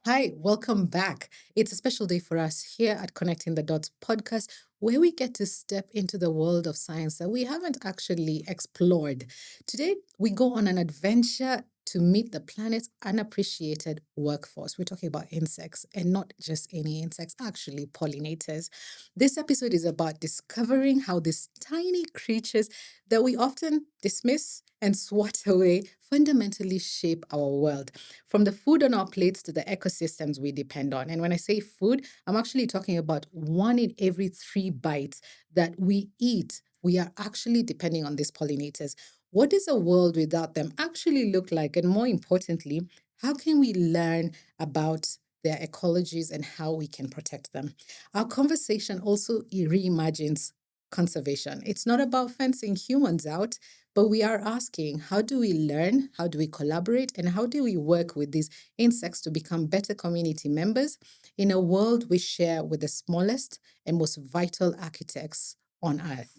Hi, welcome back. It's a special day for us here at Connecting the Dots podcast, where we get to step into the world of science that we haven't actually explored. Today, we go on an adventure to meet the planet's unappreciated workforce. We're talking about insects, and not just any insects, actually pollinators. This episode is about discovering how these tiny creatures that we often dismiss and swat away fundamentally shape our world, from the food on our plates to the ecosystems we depend on. And when I say food, I'm actually talking about one in every three bites that we eat. We are actually depending on these pollinators. What does a world without them actually look like? And more importantly, how can we learn about their ecologies and how we can protect them? Our conversation also reimagines conservation. It's not about fencing humans out, but we are asking, how do we learn? How do we collaborate? And how do we work with these insects to become better community members in a world we share with the smallest and most vital architects on Earth?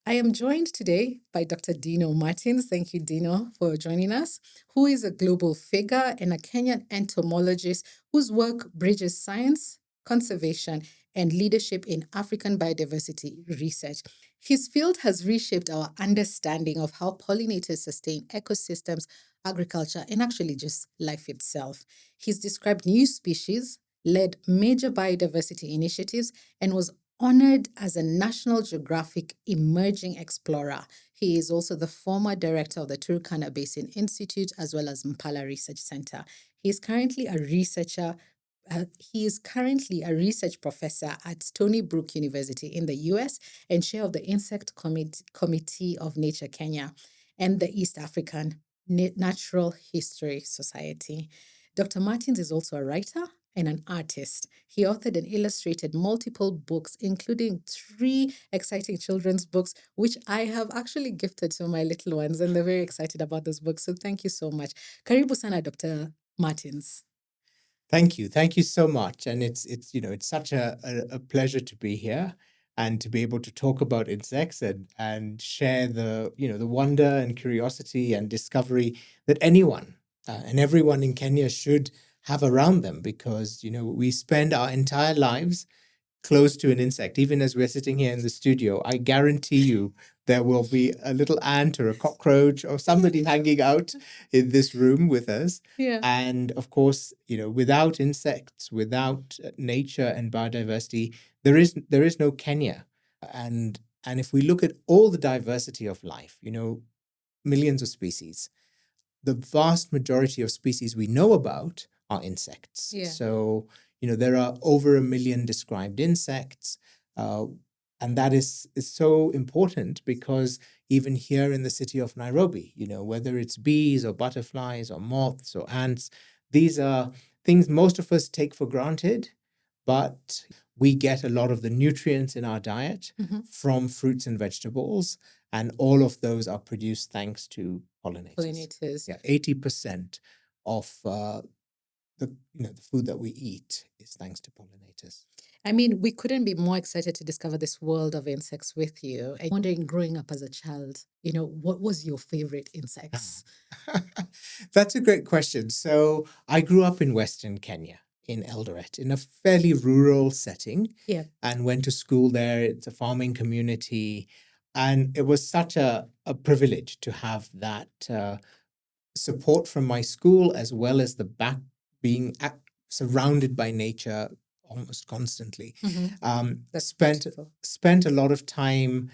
I am joined today by Dr. Dino Martins. Thank you, Dino, for joining us, who is a global figure and a Kenyan entomologist whose work bridges science, conservation, and leadership in African biodiversity research. His field has reshaped our understanding of how pollinators sustain ecosystems, agriculture, and actually just life itself. He's described new species, led major biodiversity initiatives, and was honored as a National Geographic Emerging Explorer. He is also the former director of the Turkana Basin Institute as well as Mpala Research Center. He is currently a researcher. He is currently a research professor at Stony Brook University in the US and chair of the Insect Committee of Nature Kenya and the East African Natural History Society. Dr. Martins is also a writer and an artist. He authored and illustrated multiple books, including three exciting children's books, which I have actually gifted to my little ones, and they're very excited about those books. So thank you so much. Karibu sana, Dr. Martins. Thank you. Thank you so much. And it's such a pleasure to be here and to be able to talk about insects and share the wonder and curiosity and discovery that anyone and everyone in Kenya should have around them, because we spend our entire lives close to an insect. Even as we're sitting here in the studio, I guarantee you there will be a little ant or a cockroach or somebody hanging out in this room with us. Yeah. And of course, without insects, without nature and biodiversity, there is no Kenya. And if we look at all the diversity of life, millions of species, the vast majority of species we know about are insects. Yeah. So, there are over 1 million described insects. And that is so important because even here in the city of Nairobi, whether it's bees or butterflies or moths or ants, these are things most of us take for granted, but we get a lot of the nutrients in our diet from fruits and vegetables, and all of those are produced thanks to pollinators. Yeah, 80% of the food that we eat is thanks to pollinators. I mean, we couldn't be more excited to discover this world of insects with you. And wondering, growing up as a child, what was your favorite insects? That's a great question. So I grew up in Western Kenya, in Eldoret, in a fairly rural setting. Yeah. And went to school there. It's a farming community. And it was such a privilege to have that support from my school, as well as being surrounded by nature almost constantly. Spent a lot of time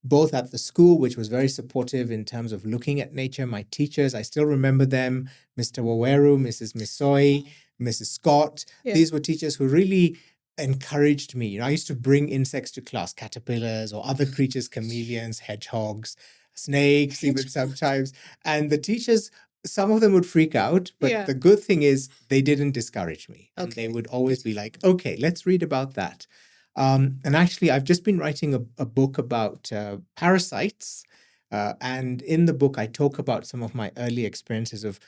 both at the school, which was very supportive in terms of looking at nature. My teachers, I still remember them: Mr. Waweru, Mrs. Misoi, Mrs. Scott. Yeah. These were teachers who really encouraged me. I used to bring insects to class: caterpillars or other creatures, chameleons, hedgehogs, snakes, even sometimes. And the teachers, some of them would freak out, but the good thing is they didn't discourage me. And they would always be like, okay, let's read about that. And actually, I've just been writing a book about parasites. And in the book, I talk about some of my early experiences of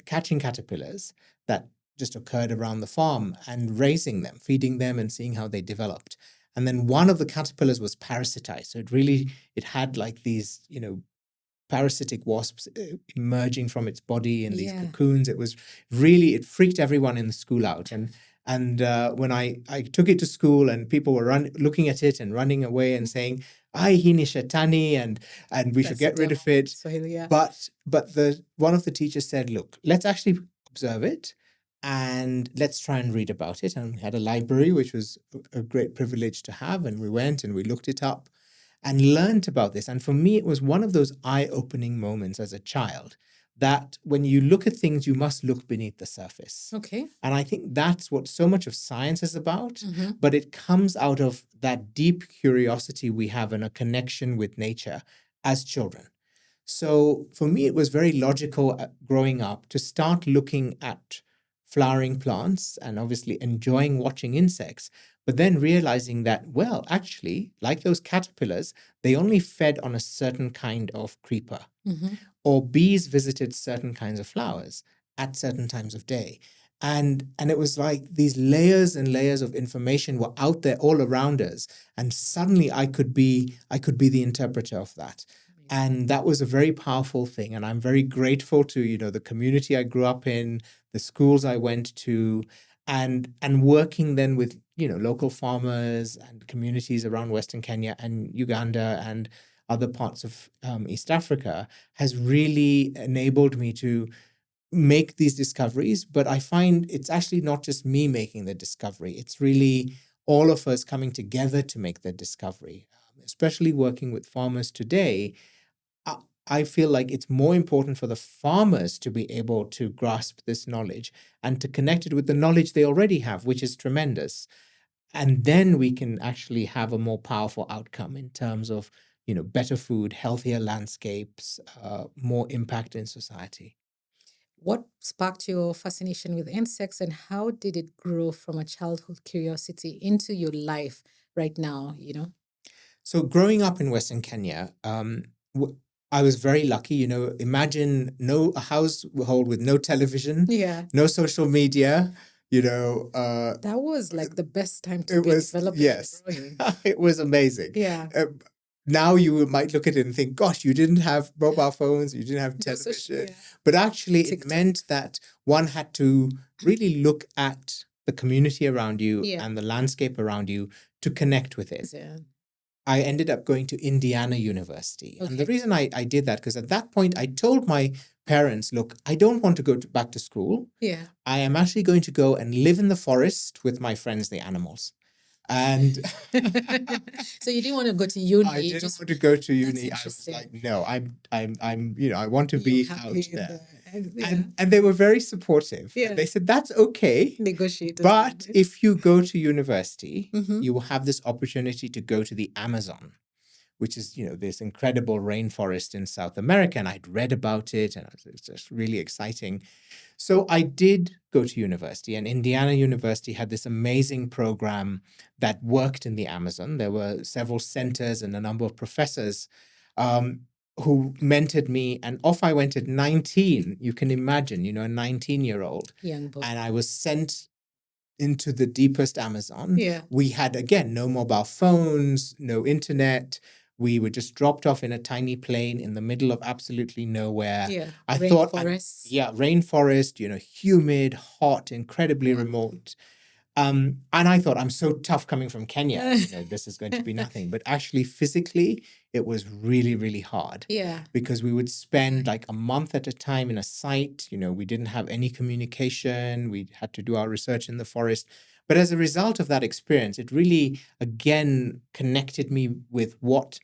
catching caterpillars that just occurred around the farm and raising them, feeding them, and seeing how they developed. And then one of the caterpillars was parasitized. So it had like these, parasitic wasps emerging from its body in these Yeah. cocoons. It was really, it freaked everyone in the school out. And when I took it to school and people were looking at it and running away and saying, "Ai, hii ni shetani," and we should That's get rid devil of it. Swahili, yeah. But the one of the teachers said, "Look, let's actually observe it and let's try and read about it." And we had a library, which was a great privilege to have. And we went and we looked it up and learned about this. And for me, it was one of those eye-opening moments as a child that when you look at things, you must look beneath the surface. Okay. And I think that's what so much of science is about, Mhm. but it comes out of that deep curiosity we have and a connection with nature as children. So for me, it was very logical growing up to start looking at flowering plants and obviously enjoying watching insects, but then realizing that, well, actually, like those caterpillars, they only fed on a certain kind of creeper, Mhm. or bees visited certain kinds of flowers at certain times of day. And it was like these layers and layers of information were out there all around us. And suddenly I could be the interpreter of that. And that was a very powerful thing. And I'm very grateful to, the community I grew up in, the schools I went to, and working then with, local farmers and communities around Western Kenya and Uganda and other parts of East Africa has really enabled me to make these discoveries. But I find it's actually not just me making the discovery. It's really all of us coming together to make the discovery, especially working with farmers today. I feel like it's more important for the farmers to be able to grasp this knowledge and to connect it with the knowledge they already have, which is tremendous. And then we can actually have a more powerful outcome in terms of, better food, healthier landscapes, more impact in society. What sparked your fascination with insects, and how did it grow from a childhood curiosity into your life right now? So growing up in Western Kenya, I was very lucky. Imagine a household with no television, Yeah. no social media. That was like the best time to It be was, developing yes, and growing. it was amazing. Yeah. Now you might look at it and think, gosh, you didn't have mobile phones, you didn't have No social, television. yeah. But actually, it TikTok. meant that one had to really look at the community around you Yeah. and the landscape around you to connect with it. Yeah. I ended up going to Indiana University. And the Okay. reason I did that, because at that point I told my parents, look, I don't want to go back to school. Yeah. I am actually going to go and live in the forest with my friends, the animals. And So you didn't want to go to uni. I didn't want to go to uni. I was interesting. like, no, I want to be You're out happy in there. yeah. And they were very supportive. Yeah. And they said, that's okay. Negotiate. But if you go to university, Mhm. you will have this opportunity to go to the Amazon, which is, this incredible rainforest in South America. And I'd read about it and it was just really exciting. So I did go to university, and Indiana University had this amazing program that worked in the Amazon. There were several centers and a number of professors who mentored me, and off I went at 19. You can imagine, a 19-year-old. Young boy. And I was sent into the deepest Amazon. Yeah. We had, again, no mobile phones, no internet. We were just dropped off in a tiny plane in the middle of absolutely nowhere. Yeah. I thought, Rainforests. rainforest, humid, hot, incredibly Wow. remote. And I thought, I'm so tough coming from Kenya. This is going to be nothing. But actually, physically, it was really, really hard. Yeah. Because we would spend like a month at a time in a site. We didn't have any communication. We had to do our research in the forest. But as a result of that experience, it really, again, connected me with what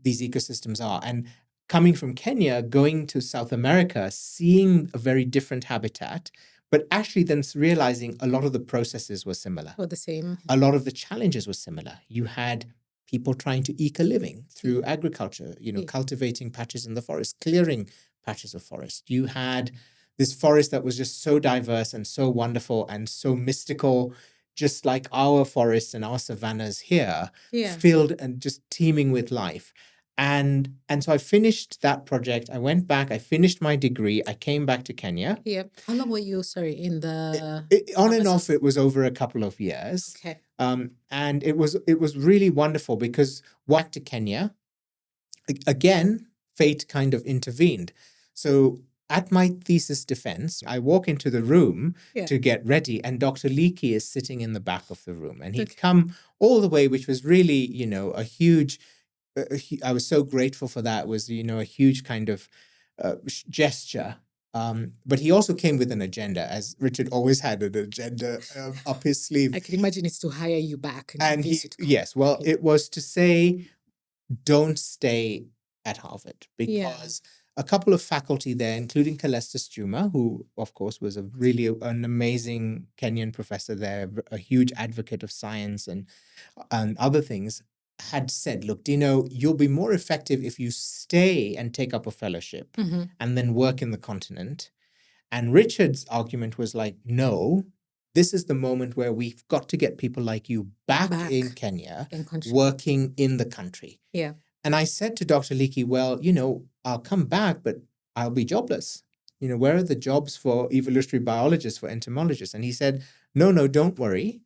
these ecosystems are. And coming from Kenya, going to South America, seeing a very different habitat, but actually then realizing a lot of the processes were similar. Or the same. A lot of the challenges were similar. You had people trying to eke a living through agriculture, cultivating patches in the forest, clearing patches of forest. You had this forest that was just so diverse and so wonderful and so mystical, just like our forests and our savannas here, filled and just teeming with life. And so I finished that project. I went back, I finished my degree, I came back to Kenya. Yep. How long were you, in the On and off, it was over a couple of years. Okay. And it was really wonderful because back to Kenya, again, fate kind of intervened. So at my thesis defense, I walk into the room to get ready, and Dr. Leakey is sitting in the back of the room, and he'd come all the way, which was really, a huge. I was so grateful for that. It was, a huge kind of gesture. But he also came with an agenda, as Richard always had an agenda up his sleeve. I can imagine it's to hire you back. And it was to say, don't stay at Harvard, because a couple of faculty there, including Calesta Stuma, who of course was an amazing Kenyan professor there, a huge advocate of science and other things, had said, look, Dino, you'll be more effective if you stay and take up a fellowship and then work in the continent. And Richard's argument was like, no, this is the moment where we've got to get people like you back in Kenya, working in the country. Yeah. And I said to Dr. Leakey, well, I'll come back, but I'll be jobless. Where are the jobs for evolutionary biologists, for entomologists? And he said, no, don't worry.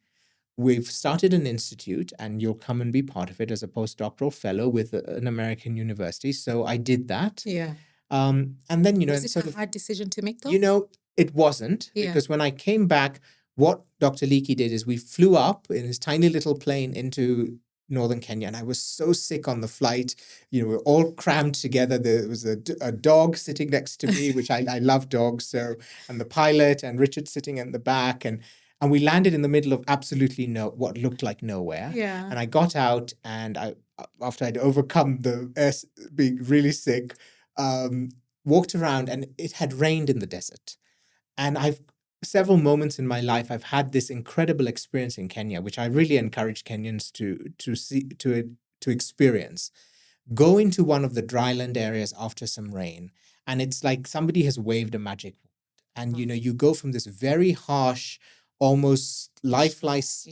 We've started an institute and you'll come and be part of it as a postdoctoral fellow with an American university. So I did that. Yeah. And then, was it a hard decision to make though? It wasn't, because when I came back, what Dr. Leakey did is we flew up in his tiny little plane into northern Kenya, and I was so sick on the flight. We were all crammed together. There was a dog sitting next to me, which I love dogs. So, and the pilot and Richard sitting in the back, and we landed in the middle of absolutely what looked like nowhere. Yeah. And I got out, and after I'd overcome being really sick, walked around, and it had rained in the desert. And several moments in my life, I've had this incredible experience in Kenya, which I really encourage Kenyans to experience. Go into one of the dryland areas after some rain, and it's like somebody has waved a magic wand. And, you go from this very harsh, almost lifeless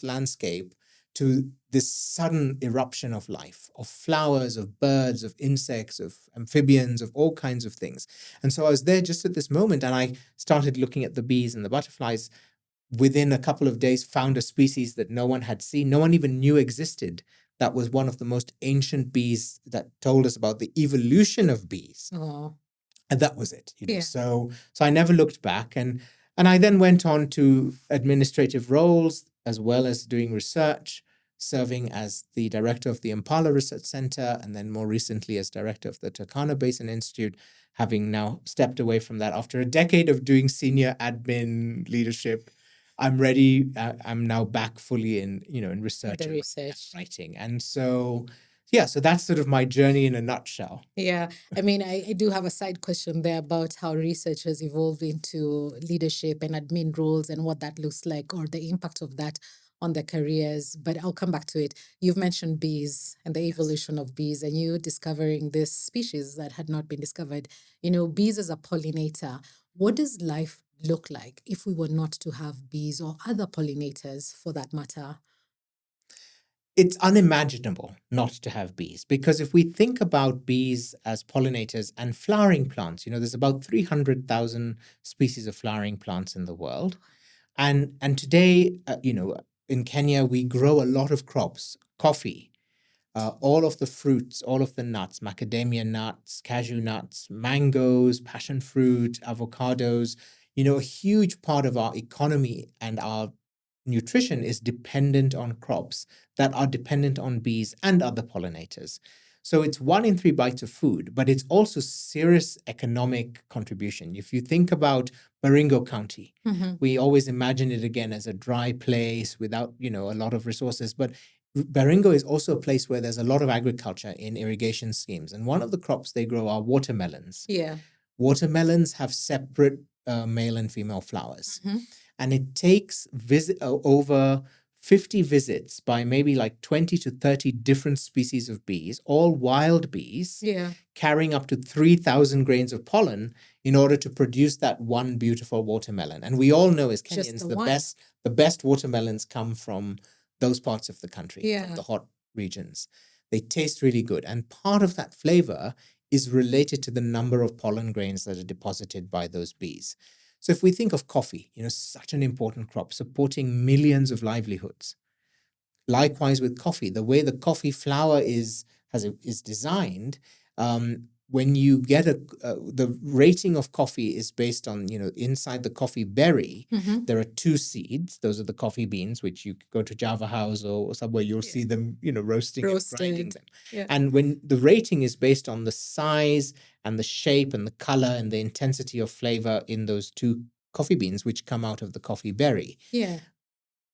landscape to this sudden eruption of life, of flowers, of birds, of insects, of amphibians, of all kinds of things. And so I was there just at this moment, and I started looking at the bees and the butterflies. Within a couple of days, found a species that no one had seen, no one even knew existed. That was one of the most ancient bees that told us about the evolution of bees. Oh. And that was it. So I never looked back. And I then went on to administrative roles, as well as doing research, serving as the director of the Impala Research Center, and then more recently as director of the Turkana Basin Institute, having now stepped away from that after a decade of doing senior admin leadership. I'm ready. I'm now back fully in research and writing. And so, so that's sort of my journey in a nutshell. Yeah. I mean, I do have a side question there about how research has evolved into leadership and admin roles and what that looks like, or the impact of that on their careers. But I'll come back to it. You've mentioned bees and the evolution of bees, and you discovering this species that had not been discovered. Bees as a pollinator. What does life look like if we were not to have bees, or other pollinators for that matter? It's unimaginable not to have bees, because if we think about bees as pollinators and flowering plants, there's about 300,000 species of flowering plants in the world. And today, in Kenya, we grow a lot of crops, coffee, all of the fruits, all of the nuts, macadamia nuts, cashew nuts, mangoes, passion fruit, avocados. A huge part of our economy and our nutrition is dependent on crops that are dependent on bees and other pollinators. So it's 1 in 3 bites of food, but it's also serious economic contribution. If you think about Baringo County, we always imagine it again as a dry place without, a lot of resources. But Baringo is also a place where there's a lot of agriculture in irrigation schemes. And one of the crops they grow are watermelons. Yeah. Watermelons have separate male and female flowers. And it takes over 50 visits by maybe like 20 to 30 different species of bees, all wild bees, carrying up to 3,000 grains of pollen in order to produce that one beautiful watermelon. And we all know as Kenyans, the best watermelons come from those parts of the country, from the hot regions. They taste really good. And part of that flavor is related to the number of pollen grains that are deposited by those bees. So if we think of coffee, such an important crop, supporting millions of livelihoods. Likewise with coffee, the way the coffee flower is designed, when you get the rating of coffee is based on, inside the coffee berry, Mhm. there are two seeds. Those are the coffee beans, which you go to Java House or somewhere, you'll see them, roasting and grinding Roasted. them. Yeah. And when the rating is based on the size and the shape and the color and the intensity of flavor in those two coffee beans, which come out of the coffee berry, Yeah.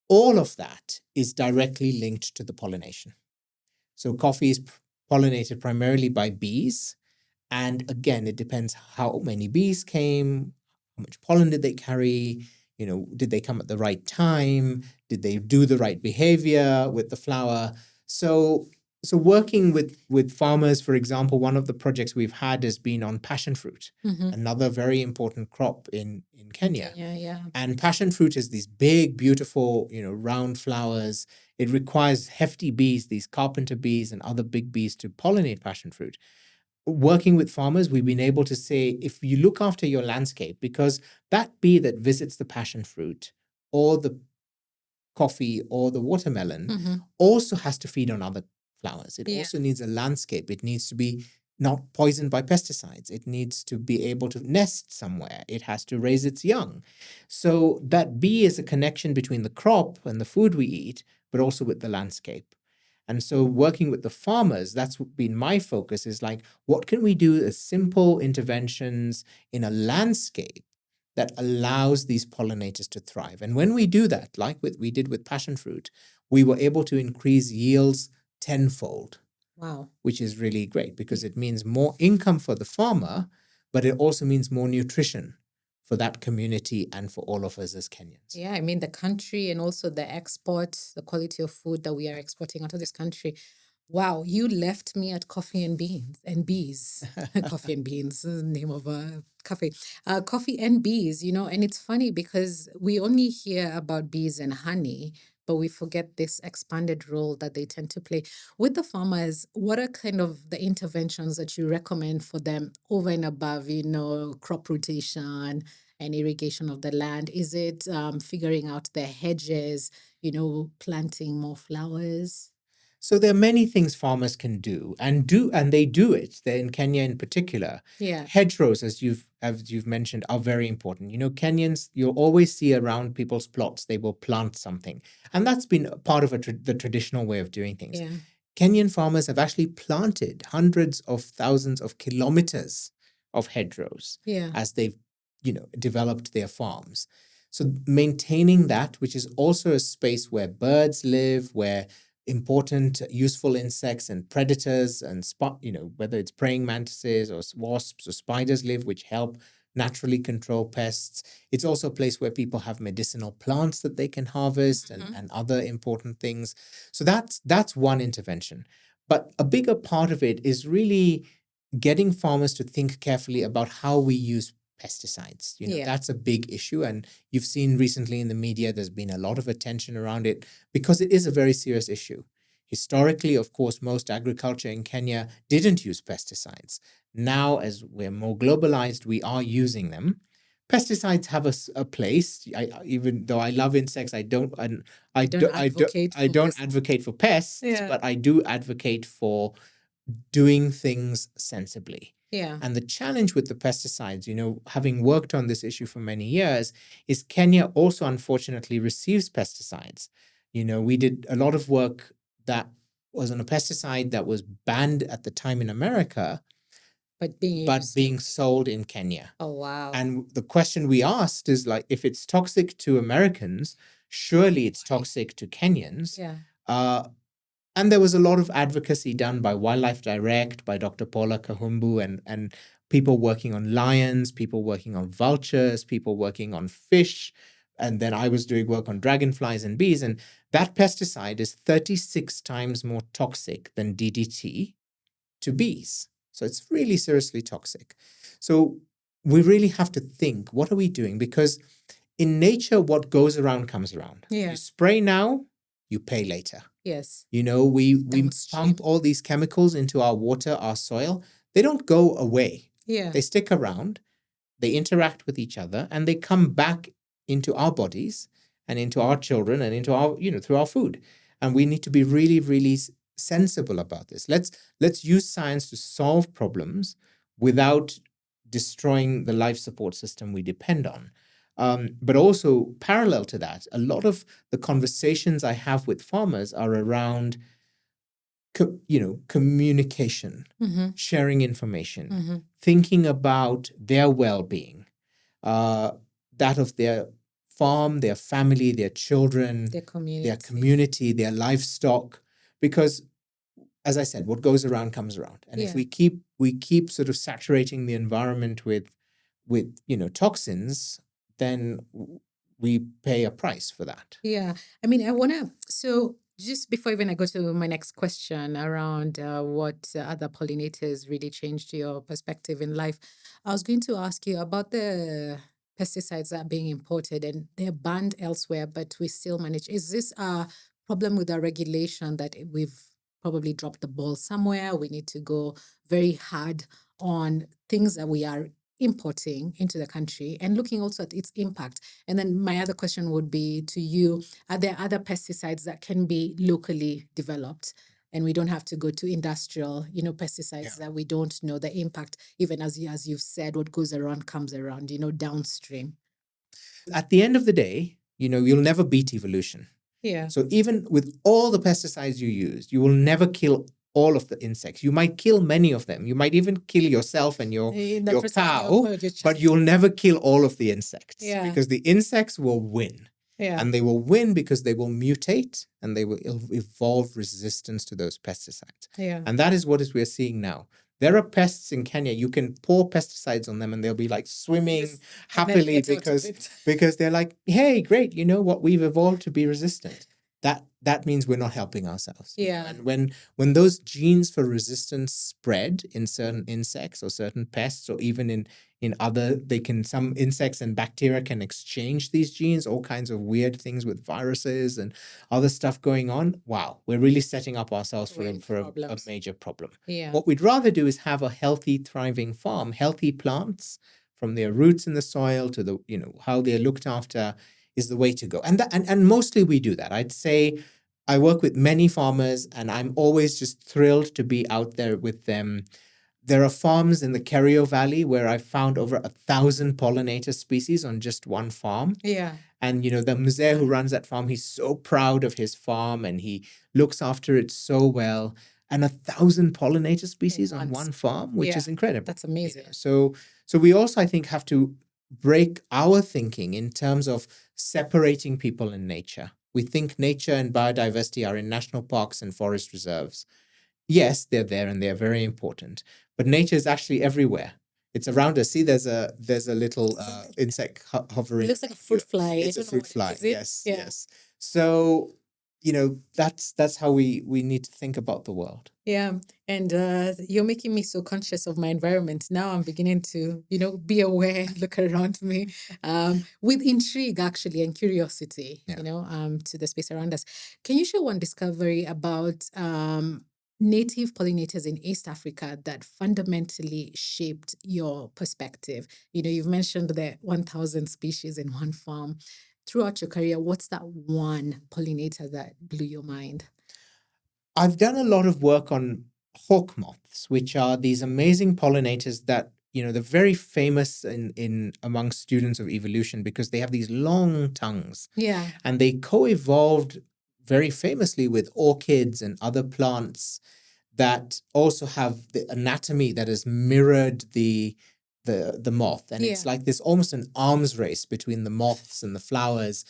all of that is directly linked to the pollination. So coffee is pollinated primarily by bees. And again, it depends how many bees came, how much pollen did they carry, did they come at the right time? Did they do the right behavior with the flower? So working with farmers, for example, one of the projects we've had has been on passion fruit, Mhm. another very important crop in Kenya. Yeah. And passion fruit is these big, beautiful, round flowers. It requires hefty bees, these carpenter bees and other big bees to pollinate passion fruit. Working with farmers, we've been able to say, if you look after your landscape, because that bee that visits the passion fruit or the coffee or the watermelon Mhm. also has to feed on other flowers. It Yeah. also needs a landscape. It needs to be not poisoned by pesticides. It needs to be able to nest somewhere. It has to raise its young. So that bee is a connection between the crop and the food we eat, but also with the landscape. And so working with the farmers, that's been my focus, is like, what can we do as simple interventions in a landscape that allows these pollinators to thrive? And when we do that, like we did with passion fruit, we were able to increase yields tenfold. Wow. Which is really great because it means more income for the farmer, but it also means more nutrition for that community and for all of us as Kenyans. Yeah, I mean the country and also the export, the quality of food that we are exporting out of this country. Wow, you left me at coffee and beans and bees. Coffee and beans, is the name of a cafe. Coffee and bees, and it's funny because we only hear about bees and honey, but we forget this expanded role that they tend to play. With the farmers, what are kind of the interventions that you recommend for them over and above, crop rotation and irrigation of the land? Is it figuring out the hedges, planting more flowers? So there are many things farmers can do, and they do it. They're in Kenya in particular. Yeah. Hedgerows, as you've mentioned, are very important. Kenyans, you'll always see around people's plots, they will plant something. And that's been a part of the traditional way of doing things. Yeah. Kenyan farmers have actually planted hundreds of thousands of kilometers of hedgerows Yeah. as they've, developed their farms. So maintaining that, which is also a space where birds live, where important useful insects and predators and whether it's praying mantises or wasps or spiders live, which help naturally control pests. It's also a place where people have medicinal plants that they can harvest and other important things. So that's one intervention. But a bigger part of it is really getting farmers to think carefully about how we use pesticides. That's a big issue. And you've seen recently in the media, there's been a lot of attention around it because it is a very serious issue. Historically, of course, most agriculture in Kenya didn't use pesticides. Now, as we're more globalized, we are using them. Pesticides have a place. Even though I love insects, I don't advocate for pests, but I do advocate for doing things sensibly. Yeah. And the challenge with the pesticides, having worked on this issue for many years, is Kenya also unfortunately receives pesticides. We did a lot of work that was on a pesticide that was banned at the time in America, but being sold in Kenya. Oh, wow. And the question we asked is like, if it's toxic to Americans, surely it's toxic to Kenyans. Yeah. And there was a lot of advocacy done by Wildlife Direct, by Dr. Paula Kahumbu, and people working on lions, people working on vultures, people working on fish. And then I was doing work on dragonflies and bees. And that pesticide is 36 times more toxic than DDT to bees. So it's really seriously toxic. So we really have to think, what are we doing? Because in nature, what goes around comes around. Yeah. You spray now, you pay later. Yes. We pump all these chemicals into our water, our soil. They don't go away. Yeah. They stick around, they interact with each other, and they come back into our bodies and into our children and into our, through our food. And we need to be really, really sensible about this. Let's use science to solve problems without destroying the life support system we depend on. But also parallel to that, a lot of the conversations I have with farmers are around communication, sharing information, thinking about their well-being, that of their farm, their family, their children, their community, their livestock. Because, as I said, what goes around comes around. And if we keep sort of saturating the environment with toxins, then we pay a price for that. Yeah. I mean, I want to, so just before even I go to my next question around what other pollinators really changed your perspective in life, I was going to ask you about the pesticides that are being imported and they're banned elsewhere, but we still manage. Is this a problem with our regulation that we've probably dropped the ball somewhere? We need to go very hard on things that we are importing into the country and looking also at its impact. And then my other question would be to you, are there other pesticides that can be locally developed and we don't have to go to industrial, pesticides that we don't know the impact, even as you've said, what goes around comes around, downstream? At the end of the day, you'll never beat evolution. Yeah. So even with all the pesticides you use, you will never kill all of the insects. You might kill many of them. You might even kill yourself and your cow, but you'll never kill all of the insects because the insects will win. Yeah. And they will win because they will mutate and they will evolve resistance to those pesticides. Yeah. And that is what we're seeing now. There are pests in Kenya. You can pour pesticides on them and they'll be like swimming happily because they're like, hey, great, you know what? We've evolved to be resistant. That means we're not helping ourselves. Yeah. And when those genes for resistance spread in certain insects or certain pests or even in other, some insects and bacteria can exchange these genes, all kinds of weird things with viruses and other stuff going on. Wow, we're really setting up ourselves for a major problem. Yeah. What we'd rather do is have a healthy, thriving farm, healthy plants from their roots in the soil to the, how they're looked after is the way to go. And mostly we do that. I'd say I work with many farmers and I'm always just thrilled to be out there with them. There are farms in the Kerio Valley where I found over 1,000 pollinator species on just one farm. Yeah. And, the mzee who runs that farm, he's so proud of his farm and he looks after it so well. And 1,000 pollinator species on one farm, which is incredible. That's amazing. So we also, I think, have to break our thinking in terms of separating people and nature. We think nature and biodiversity are in national parks and forest reserves. Yes, they're there and they're very important, but nature is actually everywhere. It's around us. See, there's a little insect hovering. It looks like a fruit fly. It's a fruit fly. Yes, yeah. yes. So, that's how we need to think about the world. Yeah. And you're making me so conscious of my environment. Now I'm beginning to, be aware, look around me with intrigue, actually, and curiosity, to the space around us. Can you share one discovery about native pollinators in East Africa that fundamentally shaped your perspective? You've mentioned the 1,000 species in one farm. Throughout your career, what's that one pollinator that blew your mind? I've done a lot of work on hawk moths, which are these amazing pollinators that, they're very famous in among students of evolution because they have these long tongues. Yeah. And they co-evolved very famously with orchids and other plants that also have the anatomy that has mirrored the moth. And it's like this almost an arms race between the moths and the flowers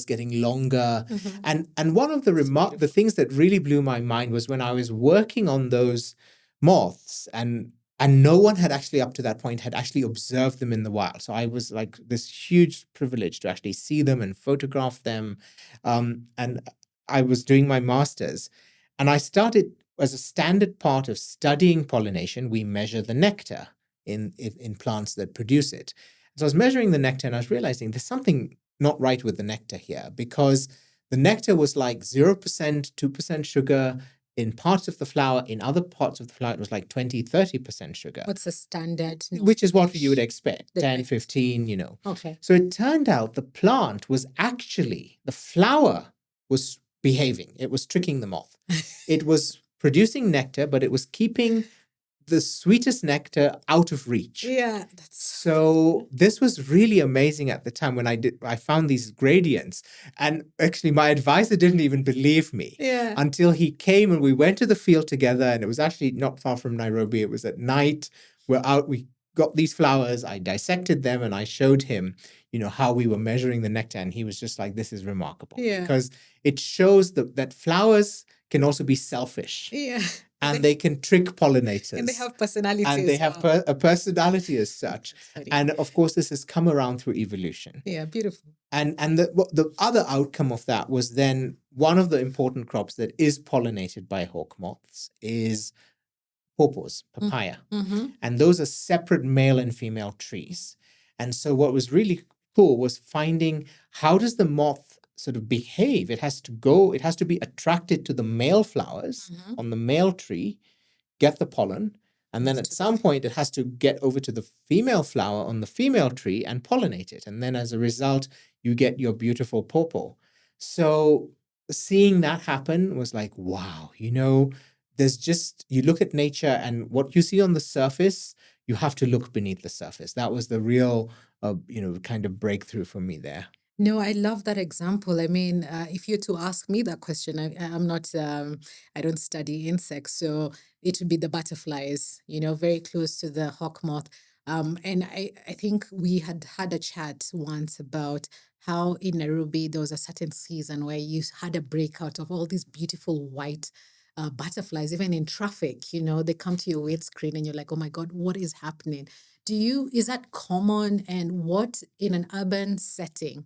getting longer. Mm-hmm. And one of the things that really blew my mind was when I was working on those moths and no one had actually up to that point had actually observed them in the wild. So I was like this huge privilege to actually see them and photograph them. And I was doing my master's and I started as a standard part of studying pollination, we measure the nectar in plants that produce it. So I was measuring the nectar and I was realizing there's something not right with the nectar here because the nectar was like 0%, 2% sugar in parts of the flower. In other parts of the flower, it was like 20, 30% sugar. What's the standard? Which is what you would expect, 10, 15, Okay. So it turned out the flower was behaving. It was tricking the moth. It was producing nectar, but it was keeping the sweetest nectar out of reach. Yeah, that's So this was really amazing at the time when I found these gradients. And actually my advisor didn't even believe me yeah. until he came and we went to the field together, and it was actually not far from Nairobi. It was at night. We're out, we got these flowers, I dissected them, and I showed him, how we were measuring the nectar, and he was just like, this is remarkable. Yeah. Because it shows that flowers can also be selfish. Yeah. And they can trick pollinators. And they have personalities. And they have a personality as such. And of course, this has come around through evolution. Yeah, beautiful. And the other outcome of that was then one of the important crops that is pollinated by hawk moths is pawpaws, papaya. Mm-hmm. And those are separate male and female trees. And so what was really cool was finding how does the moth sort of behave. It has to be attracted to the male flowers on the male tree, get the pollen, and then at some point it has to get over to the female flower on the female tree and pollinate it. And then as a result, you get your beautiful pawpaw. So seeing that happen was like, wow, there's just, you look at nature and what you see on the surface, you have to look beneath the surface. That was the real, kind of breakthrough for me there. No, I love that example. I mean, if you're to ask me that question, I'm not, I don't study insects, so it would be the butterflies, very close to the hawk moth. And I think we had a chat once about how in Nairobi there was a certain season where you had a breakout of all these beautiful white butterflies, even in traffic. They come to your windscreen and you're like, oh my God, what is happening? Is that common? And what in an urban setting?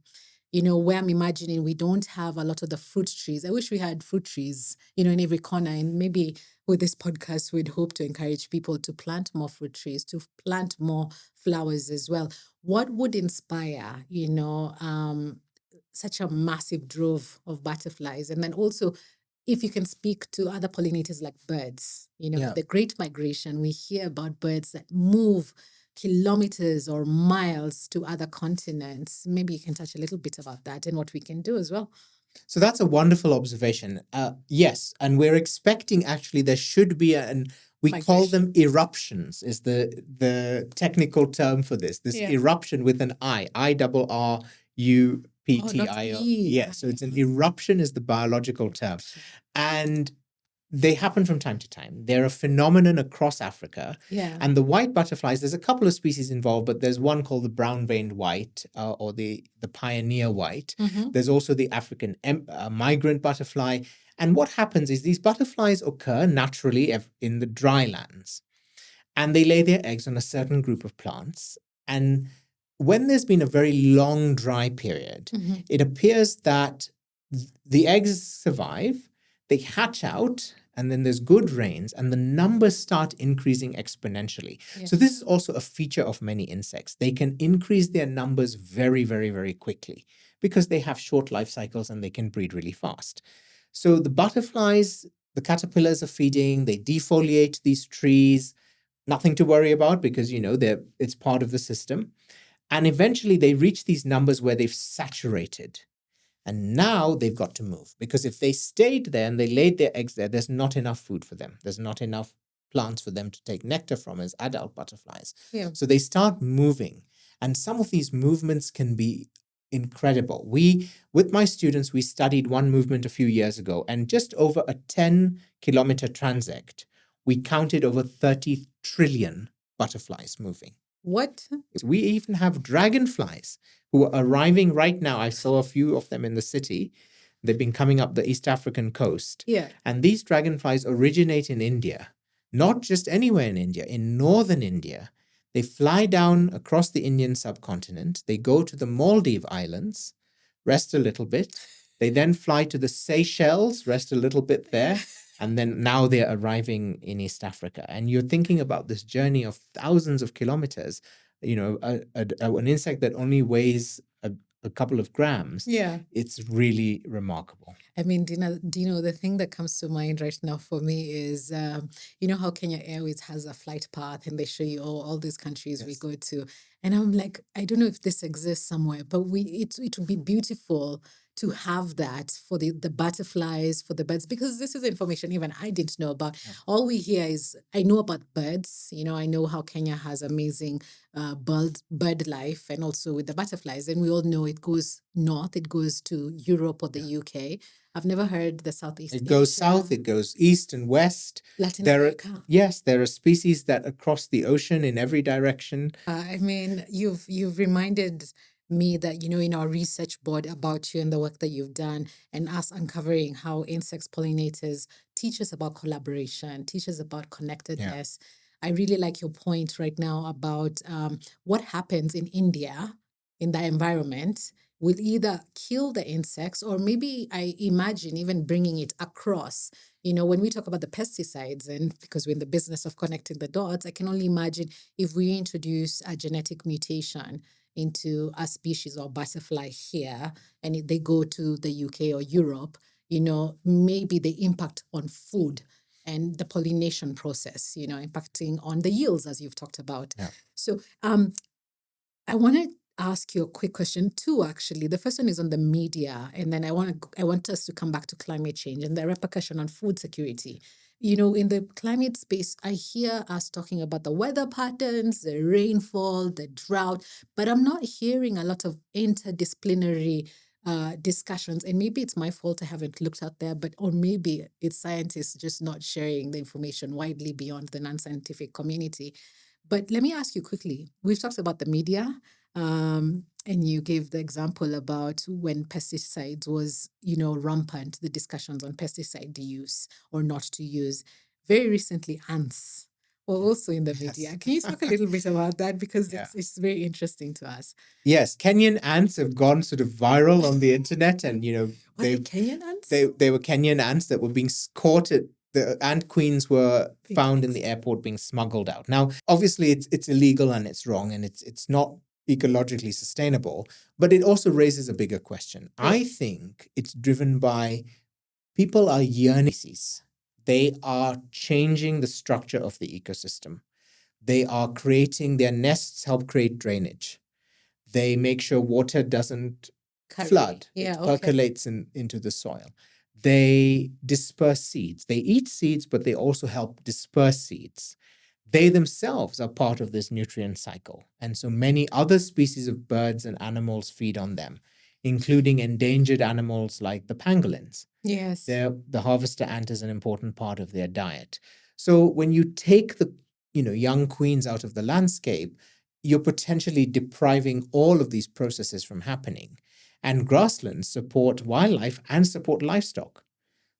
Where I'm imagining we don't have a lot of the fruit trees. I wish we had fruit trees, in every corner. And maybe with this podcast, we'd hope to encourage people to plant more fruit trees, to plant more flowers as well. What would inspire, such a massive drove of butterflies? And then also, if you can speak to other pollinators like birds, the Great Migration, we hear about birds that move kilometers or miles to other continents. Maybe you can touch a little bit about that and what we can do as well. So that's a wonderful observation. Yes, and we're expecting actually there should be we call them eruptions is the technical term for this. This eruption with an I, IRRUPTIO. Yeah, so it's an eruption is the biological term. And they happen from time to time. They're a phenomenon across Africa. Yeah. And the white butterflies, there's a couple of species involved, but there's one called the brown-veined white or the pioneer white. Mm-hmm. There's also the African migrant butterfly. And what happens is these butterflies occur naturally in the dry lands. And they lay their eggs on a certain group of plants. And when there's been a very long dry period, it appears that the eggs survive, they hatch out, and then there's good rains, and the numbers start increasing exponentially. Yeah. So this is also a feature of many insects. They can increase their numbers very, very, very quickly because they have short life cycles and they can breed really fast. So the butterflies, the caterpillars are feeding, they defoliate these trees, nothing to worry about because, it's part of the system. And eventually they reach these numbers where they've saturated. And now they've got to move because if they stayed there and they laid their eggs there, there's not enough food for them. There's not enough plants for them to take nectar from as adult butterflies. Yeah. So they start moving. And some of these movements can be incredible. With my students, we studied one movement a few years ago, and just over a 10-kilometer transect, we counted over 30 trillion butterflies moving. What? We even have dragonflies who are arriving right now. I saw a few of them in the city. They've been coming up the East African coast. Yeah. And these dragonflies originate in India, not just anywhere in India, in northern India. They fly down across the Indian subcontinent. They go to the Maldives Islands, rest a little bit. They then fly to the Seychelles, rest a little bit there. And then now they're arriving in East Africa. And you're thinking about this journey of thousands of kilometers, an insect that only weighs a couple of grams. Yeah. It's really remarkable. I mean, Dino, the thing that comes to mind right now for me is, how Kenya Airways has a flight path and they show you all these countries we go to. And I'm like, I don't know if this exists somewhere, but it would be beautiful to have that for the butterflies, for the birds, because this is information even I didn't know about. Yeah. All we hear is, I know about birds, I know how Kenya has amazing bird life, and also with the butterflies. And we all know it goes north, it goes to Europe or the Yeah. UK. I've never heard the Southeast It goes south, Asia, it goes east and west. Latin There are, America. yes, there are species that across the ocean in every direction. I mean, you've reminded me that, in our research board about you and the work that you've done, and us uncovering how insects, pollinators teach us about collaboration, teach us about Yeah. connectedness. I really like your point right now about what happens in India in the environment will either kill the insects, or maybe I imagine even bringing it across. When we talk about the pesticides, and because we're in the business of connecting the dots, I can only imagine if we introduce a genetic mutation into a species or butterfly here, and they go to the UK or Europe, maybe the impact on food and the pollination process, impacting on the yields, as you've talked about. Yeah. So I want to ask you a quick question too, actually. The first one is on the media, and then I want us to come back to climate change and the repercussion on food security. In the climate space, I hear us talking about the weather patterns, the rainfall, the drought, but I'm not hearing a lot of interdisciplinary discussions. And maybe it's my fault I haven't looked out there, or maybe it's scientists just not sharing the information widely beyond the non-scientific community. But let me ask you quickly. We've talked about the media, and you gave the example about when pesticides was, rampant, the discussions on pesticide use or not to use. Very recently, ants were also in the media. Yes. Can you talk a little bit about that? Because Yeah. it's very interesting to us. Yes, Kenyan ants have gone sort of viral on the internet, and Were they Kenyan ants? they were Kenyan ants that were being caught at the ant queens were Big found in things. the airport being smuggled out. Now, obviously, it's illegal and it's wrong and it's not ecologically sustainable, but it also raises a bigger question. I think it's driven by people are yearning species. They are changing the structure of the ecosystem. They are creating their nests, help create drainage. They make sure water doesn't flood. Yeah, It okay. percolates into the soil. They disperse seeds. They eat seeds, but they also help disperse seeds. They themselves are part of this nutrient cycle. And so many other species of birds and animals feed on them, including endangered animals like the pangolins. Yes. The harvester ant is an important part of their diet. So when you take the young queens out of the landscape, you're potentially depriving all of these processes from happening. And grasslands support wildlife and support livestock.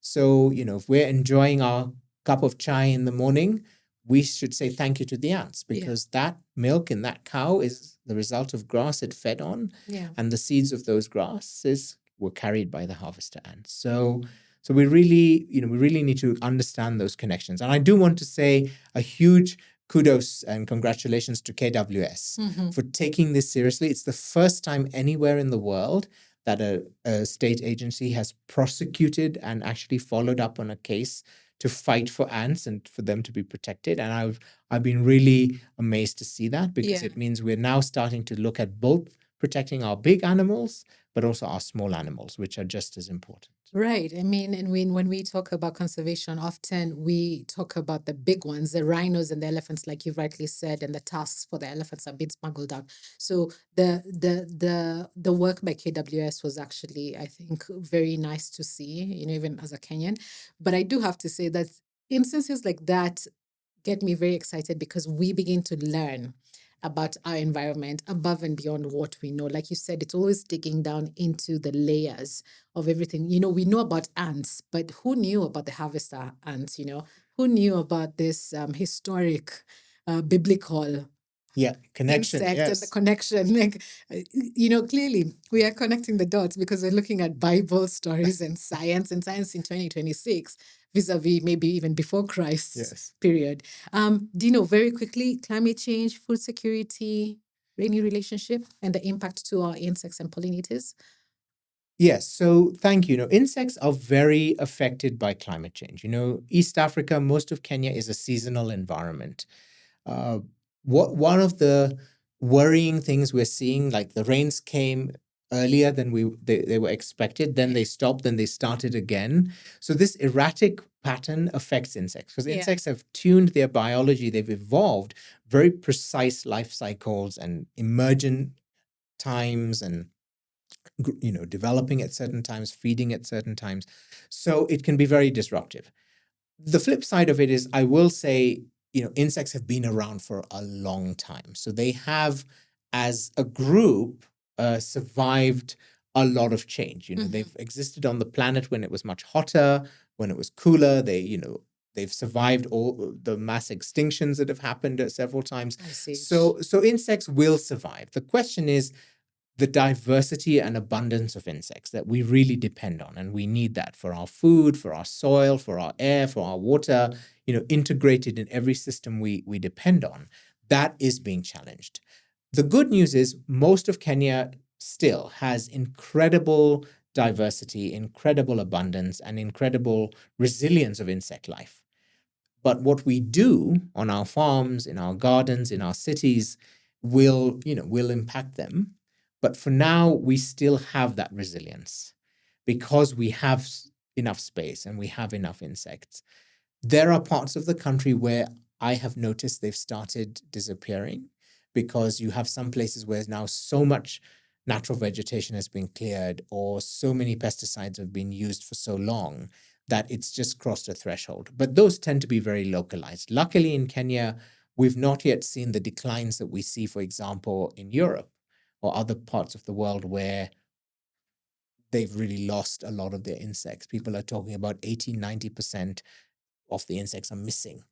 So, if we're enjoying our cup of chai in the morning, we should say thank you to the ants, because that milk in that cow is the result of grass it fed on, and the seeds of those grasses were carried by the harvester ants. So we really need to understand those connections. And I do want to say a huge kudos and congratulations to KWS for taking this seriously. It's the first time anywhere in the world that a state agency has prosecuted and actually followed up on a case to fight for ants and for them to be protected. And I've been really amazed to see that, because it means we're now starting to look at both protecting our big animals, but also our small animals, which are just as important. Right. I mean, and when we talk about conservation, often we talk about the big ones, the rhinos and the elephants, like you rightly said, and the tusks for the elephants are being smuggled out. So the work by KWS was actually, I think, very nice to see, even as a Kenyan. But I do have to say that instances like that get me very excited, because we begin to learn about our environment above and beyond what we know. Like you said, it's always digging down into the layers of everything. We know about ants, but who knew about the harvester ants? Who knew about this historic, biblical Connection. insect and the connection? Like, clearly we are connecting the dots, because we're looking at Bible stories and science in 2026 vis-a-vis maybe even before Christ's period. Dino, very quickly, climate change, food security, rainy relationship, and the impact to our insects and pollinators. Yes, so thank you. Insects are very affected by climate change. East Africa, most of Kenya is a seasonal environment. One of the worrying things we're seeing, like the rains came earlier than they were expected. Then they stopped, then they started again. So this erratic pattern affects insects because insects have tuned their biology. They've evolved very precise life cycles and emergent times and developing at certain times, feeding at certain times. So it can be very disruptive. The flip side of it is, I will say, insects have been around for a long time. So they have, as a group, survived a lot of change. They've existed on the planet when it was much hotter, when it was cooler. They've survived all the mass extinctions that have happened several times. I see. So insects will survive. The question is the diversity and abundance of insects that we really depend on. And we need that for our food, for our soil, for our air, for our water, integrated in every system we depend on. That is being challenged. The good news is most of Kenya still has incredible diversity, incredible abundance, and incredible resilience of insect life. But what we do on our farms, in our gardens, in our cities will impact them. But for now, we still have that resilience because we have enough space and we have enough insects. There are parts of the country where I have noticed they've started disappearing because you have some places where now so much natural vegetation has been cleared or so many pesticides have been used for so long that it's just crossed a threshold. But those tend to be very localized. Luckily, in Kenya, we've not yet seen the declines that we see, for example, in Europe or other parts of the world where they've really lost a lot of their insects. People are talking about 80-90% of the insects are missing.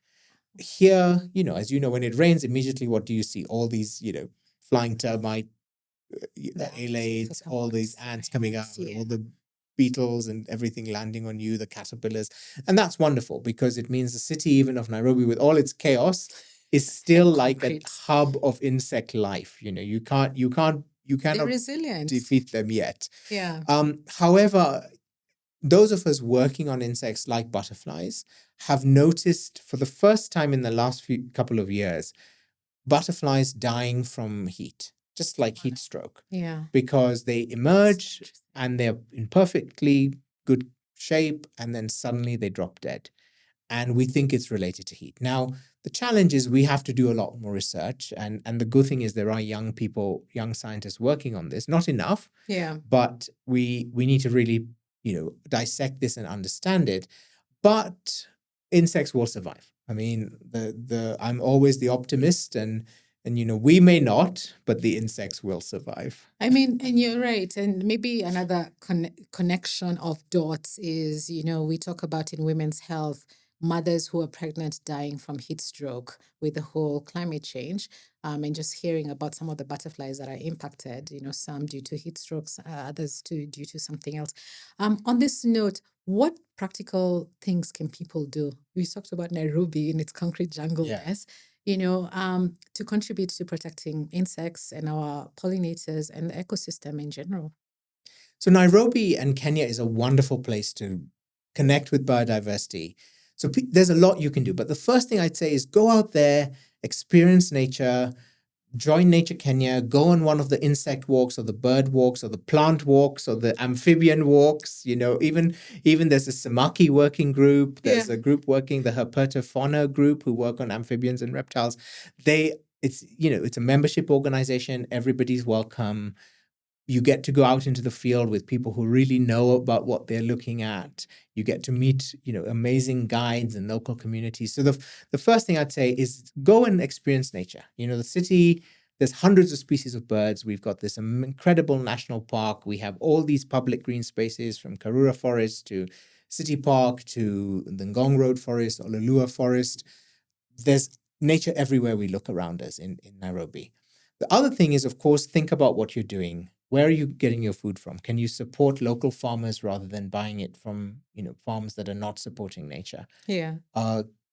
Here, as you know, when it rains, immediately what do you see? All these, flying termite, alates, all these ants coming out, all the beetles and everything landing on you, the caterpillars. And that's wonderful because it means the city, even of Nairobi, with all its chaos, is still like a hub of insect life. You cannot resilient. defeat them yet. Yeah. However, those of us working on insects like butterflies have noticed for the first time in the last couple of years, butterflies dying from heat, just like heat stroke. Yeah. Because they emerge and they're in perfectly good shape and then suddenly they drop dead. And we think it's related to heat. Now, the challenge is we have to do a lot more research. And the good thing is there are young scientists working on this. Not enough. Yeah. But we need to really, dissect this and understand it. But insects will survive. I mean, I'm always the optimist and we may not, but the insects will survive. I mean, and you're right. And maybe another connection of dots is, we talk about in women's health, mothers who are pregnant dying from heat stroke with the whole climate change, and just hearing about some of the butterflies that are impacted, some due to heat strokes, others due to something else. On this note, what practical things can people do? We talked about Nairobi in its concrete jungle-ness. To contribute to protecting insects and our pollinators and the ecosystem in general. So Nairobi and Kenya is a wonderful place to connect with biodiversity. So there's a lot you can do. But the first thing I'd say is go out there, experience nature, join Nature Kenya, go on one of the insect walks or the bird walks or the plant walks or the amphibian walks. Even there's a Samaki working group. There's a group working, the Herpetofauna group, who work on amphibians and reptiles. It's a membership organization. Everybody's welcome. You get to go out into the field with people who really know about what they're looking at. You get to meet, amazing guides and local communities. So the first thing I'd say is go and experience nature. The city, there's hundreds of species of birds. We've got this incredible national park. We have all these public green spaces from Karura Forest to City Park to the Ngong Road Forest or Lulua Forest. There's nature everywhere we look around us in Nairobi. The other thing is, of course, think about what you're doing. Where are you getting your food from? Can you support local farmers rather than buying it from, farms that are not supporting nature? Yeah.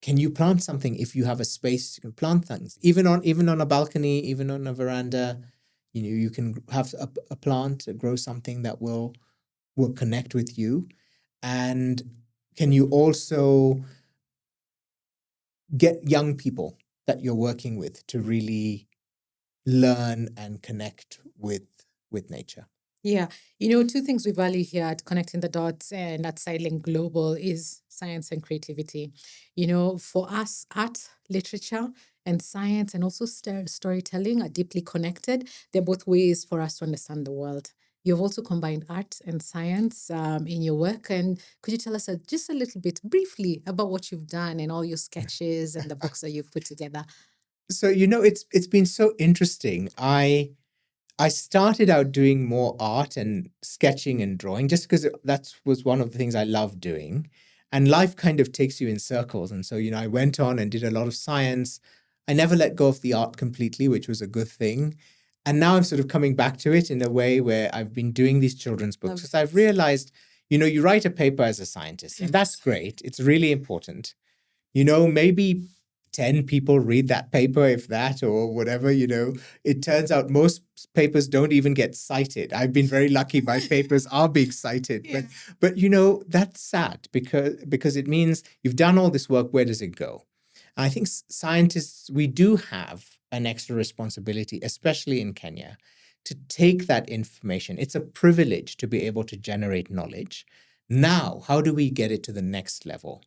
Can you plant something if you have a space? You can plant things, even on a balcony, even on a veranda. You can have a plant, grow something that will connect with you. And can you also get young people that you're working with to really learn and connect with nature? Yeah. Two things we value here at Connecting the Dots and at Silent Global is science and creativity. For us, art, literature, and science, and also storytelling are deeply connected. They're both ways for us to understand the world. You've also combined art and science in your work. And could you tell us just a little bit briefly about what you've done and all your sketches and the books that you've put together? So it's been so interesting. I started out doing more art and sketching and drawing just because that was one of the things I loved doing. And life kind of takes you in circles. And so, I went on and did a lot of science. I never let go of the art completely, which was a good thing. And now I'm sort of coming back to it in a way where I've been doing these children's books Love because I've realized, you write a paper as a scientist, and that's great. It's really important. Maybe 10 people read that paper, if that, or whatever, it turns out most papers don't even get cited. I've been very lucky my papers are being cited, Yeah. but that's sad because it means you've done all this work. Where does it go? And I think scientists, we do have an extra responsibility, especially in Kenya, to take that information. It's a privilege to be able to generate knowledge. Now, how do we get it to the next level?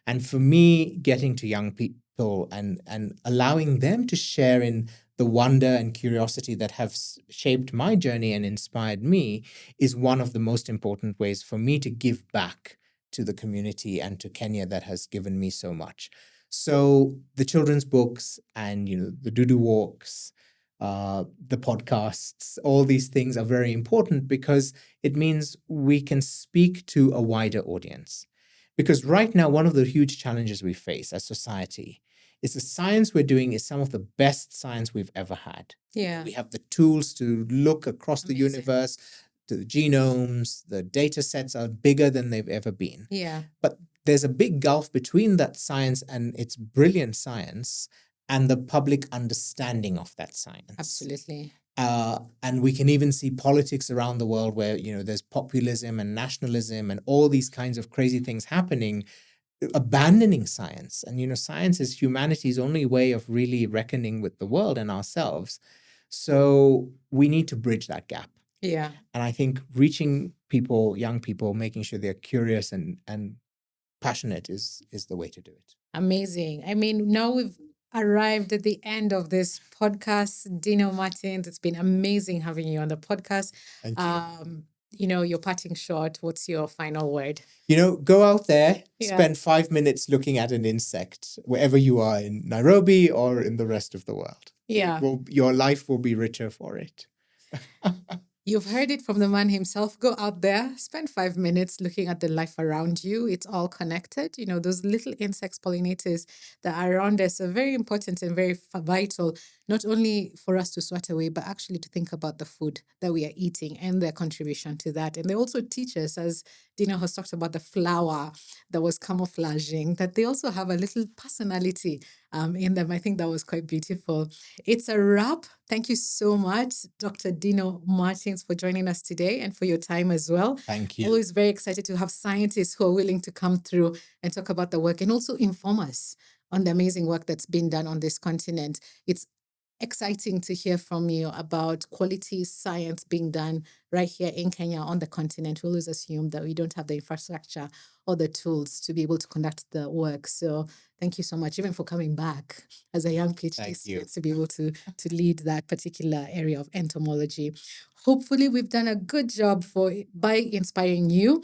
And for me, getting to young people and allowing them to share in the wonder and curiosity that have shaped my journey and inspired me is one of the most important ways for me to give back to the community and to Kenya that has given me so much. So the children's books and the doo-doo walks, the podcasts, all these things are very important because it means we can speak to a wider audience. Because right now, one of the huge challenges we face as society is the science we're doing is some of the best science we've ever had. Yeah. We have the tools to look across the Amazing. universe, to the genomes, the data sets are bigger than they've ever been. Yeah. But there's a big gulf between that science and its brilliant science and the public understanding of that science. Absolutely. And we can even see politics around the world where, there's populism and nationalism and all these kinds of crazy things happening, abandoning science. And, science is humanity's only way of really reckoning with the world and ourselves. So we need to bridge that gap. Yeah. And I think reaching people, young people, making sure they're curious and passionate is the way to do it. Amazing. Now we've arrived at the end of this podcast. Dino Martins, it's been amazing having you on the podcast. Thank you. Your parting shot, what's your final word? Go out there, Yeah. spend 5 minutes looking at an insect, wherever you are in Nairobi or in the rest of the world. Yeah. Your life will be richer for it. You've heard it from the man himself. Go out there, spend 5 minutes looking at the life around you. It's all connected. Those little insects, pollinators that are around us are very important and very vital, not only for us to sort away, but actually to think about the food that we are eating and their contribution to that. And they also teach us, as Dino has talked about the flower that was camouflaging, that they also have a little personality in them. I think that was quite beautiful. It's a wrap. Thank you so much, Dr. Dino Martins, for joining us today and for your time as well. Thank you. Always very excited to have scientists who are willing to come through and talk about the work and also inform us on the amazing work that's been done on this continent. It's exciting to hear from you about quality science being done right here in Kenya on the continent. We always assume that we don't have the infrastructure or the tools to be able to conduct the work. So thank you so much, even for coming back as a young PhD Thank you. student to be able to lead that particular area of entomology. Hopefully, we've done a good job by inspiring you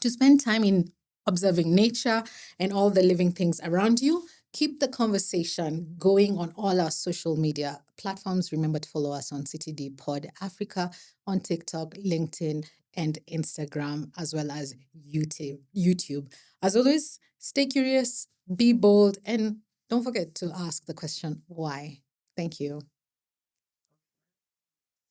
to spend time in observing nature and all the living things around you. Keep the conversation going on all our social media platforms. Remember to follow us on CTD Pod Africa on TikTok, LinkedIn, and Instagram, as well as YouTube. As always, stay curious, be bold, and don't forget to ask the question, why? Thank you.